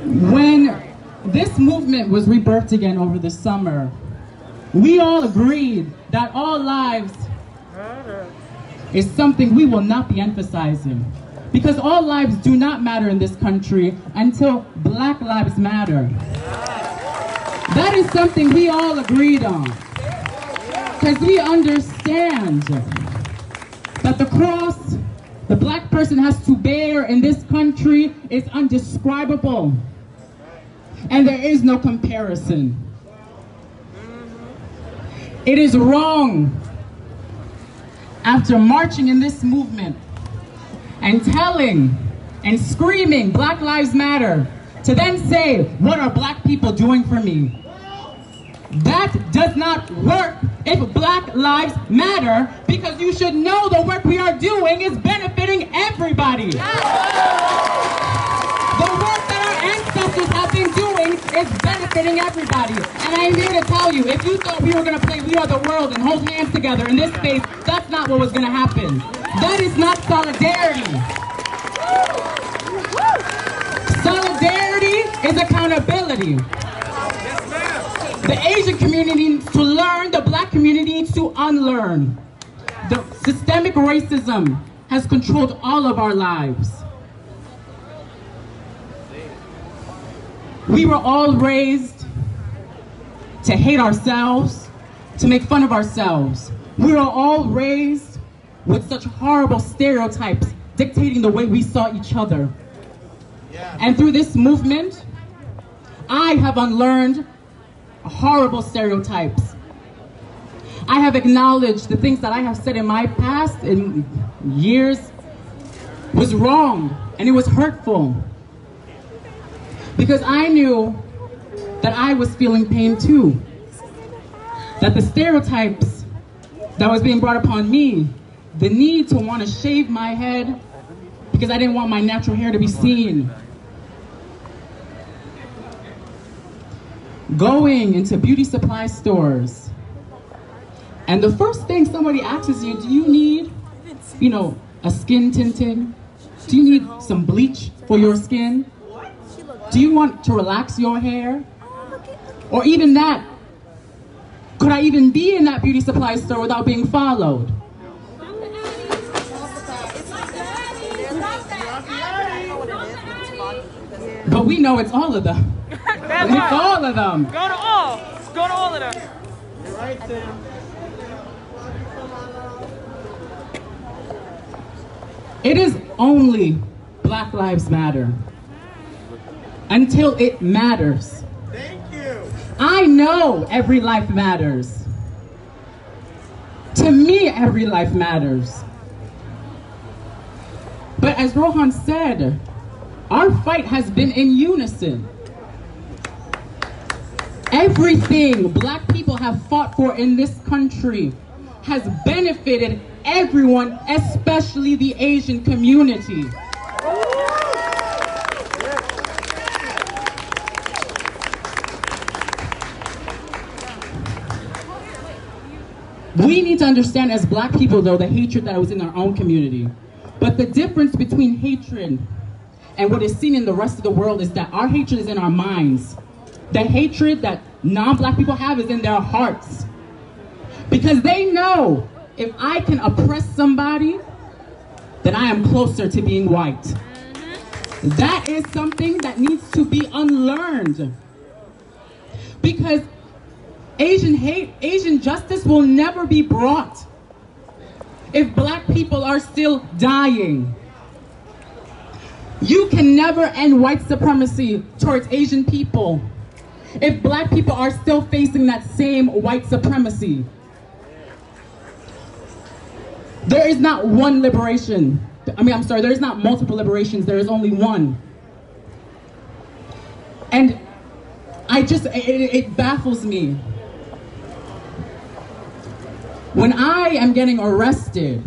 When this movement was rebirthed again over the summer, we all agreed that all lives is something we will not be emphasizing. Because all lives do not matter in this country until Black lives matter. That is something we all agreed on. Because we understand that the cross the Black person has to bear in this country is undescribable. And there is no comparison. It is wrong, after marching in this movement and telling and screaming Black Lives Matter, to then say, what are Black people doing for me? That does not work if Black Lives Matter, because you should know the work we are doing is benefiting everybody. The work that our ancestors have been doing is benefiting everybody. And I'm here to tell you, if you thought we were going to play We Are the World and hold hands together in this space, that's not what was going to happen. That is not solidarity. Solidarity is accountability. The Asian community needs to learn, the Black community needs to unlearn. The systemic racism has controlled all of our lives. We were all raised to hate ourselves, to make fun of ourselves. We were all raised with such horrible stereotypes dictating the way we saw each other. And through this movement, I have unlearned horrible stereotypes. I have acknowledged the things that I have said in my past, in years, was wrong and it was hurtful. Because I knew that I was feeling pain too. That the stereotypes that was being brought upon me, the need to want to shave my head because I didn't want my natural hair to be seen. Going into beauty supply stores, and the first thing somebody asks you, do you need, a skin tinting? Do you need some bleach for your skin? Do you want to relax your hair? Or even that, could I even be in that beauty supply store without being followed? But we know it's all of them. It's all of them. Go to all. Go to all of them. You're right, Sam. It is only Black Lives Matter until it matters. Thank you. I know every life matters. To me, every life matters. But as Rohan said, our fight has been in unison. Everything Black people have fought for in this country has benefited everyone, especially the Asian community. We need to understand as Black people, though, the hatred that was in our own community. But the difference between hatred and what is seen in the rest of the world is that our hatred is in our minds. The hatred that non-Black people have is in their hearts. Because they know if I can oppress somebody, then I am closer to being white. That is something that needs to be unlearned. Because Asian hate, Asian justice will never be brought if Black people are still dying. You can never end white supremacy towards Asian people if Black people are still facing that same white supremacy. There is not one liberation. There is not multiple liberations, there is only one. And it baffles me. When I am getting arrested,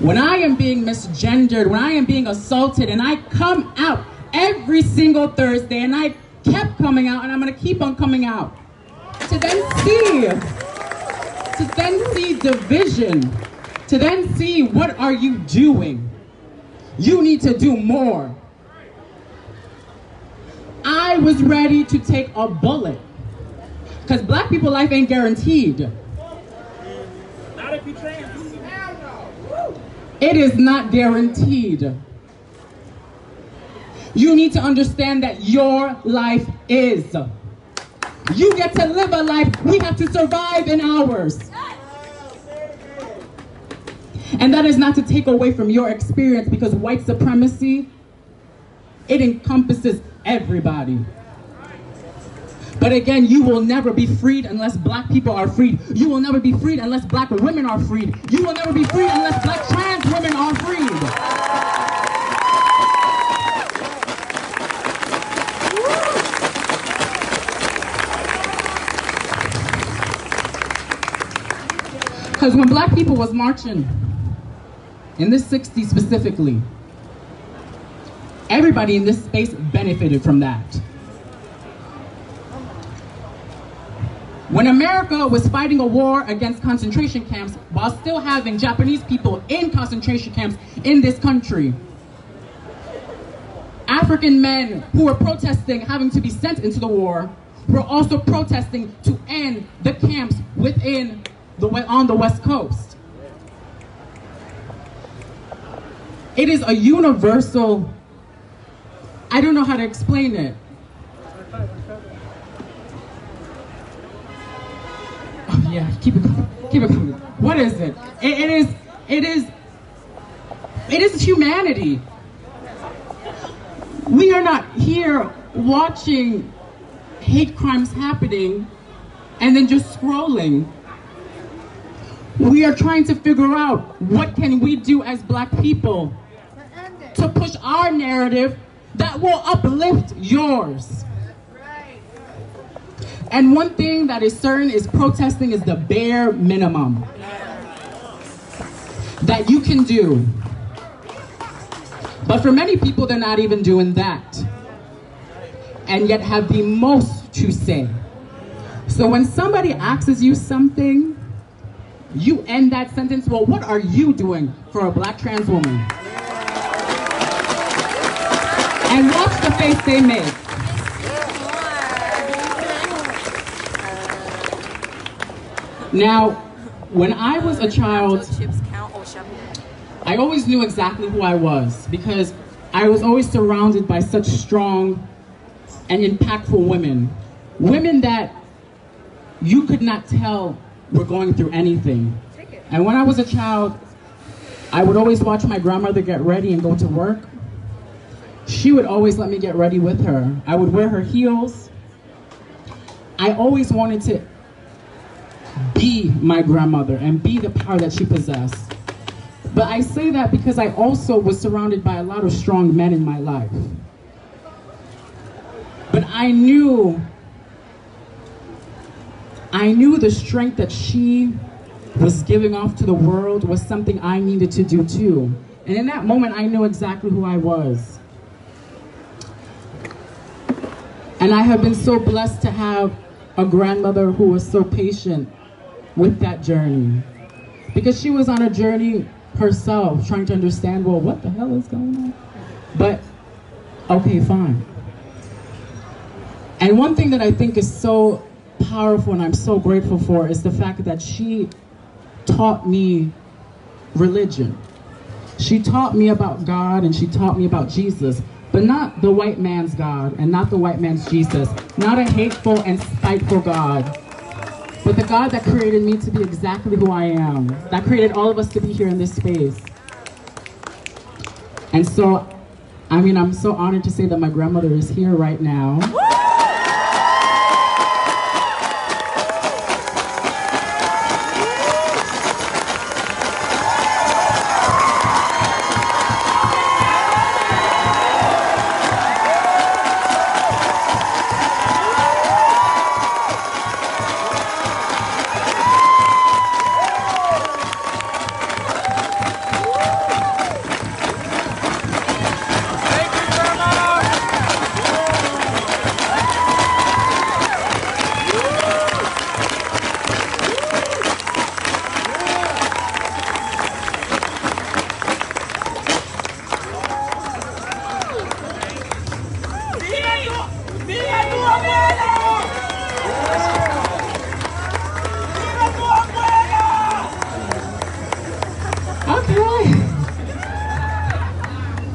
when I am being misgendered, when I am being assaulted, and I come out every single Thursday, and I kept coming out, and I'm going to keep on coming out, to then see division, to then see what are you doing? You need to do more. I was ready to take a bullet. Because black people life ain't guaranteed. Not if you trans. It is not guaranteed. You need to understand that your life is. You get to live a life. We have to survive in ours. And that is not to take away from your experience, because white supremacy, it encompasses everybody. But again, you will never be freed unless black people are freed. You will never be freed unless black women are freed. You will never be freed unless black trans women are freed. Because when black people was marching, in the 60s specifically, everybody in this space benefited from that. When America was fighting a war against concentration camps while still having Japanese people in concentration camps in this country, African men who were protesting having to be sent into the war were also protesting to end the camps on the West Coast. It is a universal, I don't know how to explain it. Oh yeah, keep it coming. What is it? It is humanity. We are not here watching hate crimes happening and then just scrolling. We are trying to figure out what can we do as black people to push our narrative that will uplift yours. And one thing that is certain is protesting is the bare minimum that you can do. But for many people, they're not even doing that, and yet have the most to say. So when somebody asks you something, you end that sentence, well, what are you doing for a black trans woman? And watch the face they make. Now, when I was a child, I always knew exactly who I was, because I was always surrounded by such strong and impactful women. Women that you could not tell were going through anything. And when I was a child, I would always watch my grandmother get ready and go to work. She would always let me get ready with her. I would wear her heels. I always wanted to be my grandmother and be the power that she possessed. But I say that because I also was surrounded by a lot of strong men in my life. But I knew the strength that she was giving off to the world was something I needed to do too. And in that moment, I knew exactly who I was. And I have been so blessed to have a grandmother who was so patient with that journey. Because she was on a journey herself, trying to understand, well, what the hell is going on? But, okay, fine. And one thing that I think is so powerful and I'm so grateful for is the fact that she taught me religion. She taught me about God and she taught me about Jesus, but not the white man's God and not the white man's Jesus, not a hateful and spiteful God, but the God that created me to be exactly who I am, that created all of us to be here in this space. And so, I'm so honored to say that my grandmother is here right now. ¡Viva tu abuela! ¡Viva tu abuela! Okay.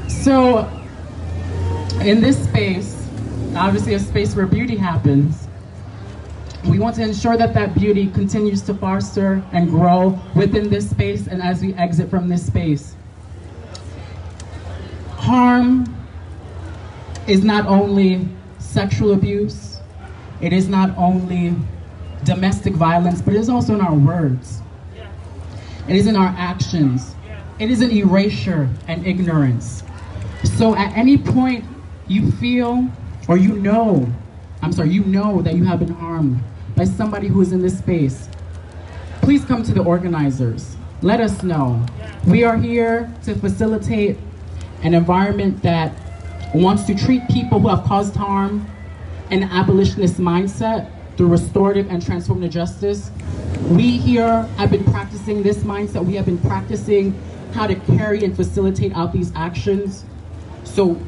So, in this space, obviously a space where beauty happens, we want to ensure that that beauty continues to foster and grow within this space and as we exit from this space. Harm is not only sexual abuse, it is not only domestic violence, but it is also in our words. It is in our actions. It is an erasure and ignorance. So at any point you feel, or you know that you have been harmed by somebody who is in this space, please come to the organizers. Let us know. We are here to facilitate an environment that wants to treat people who have caused harm in an abolitionist mindset through restorative and transformative justice. We here have been practicing this mindset. We have been practicing how to carry and facilitate out these actions. So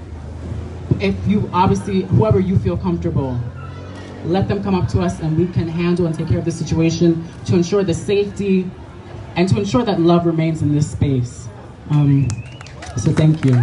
if you, obviously, whoever you feel comfortable, let them come up to us and we can handle and take care of the situation to ensure the safety and to ensure that love remains in this space. So thank you.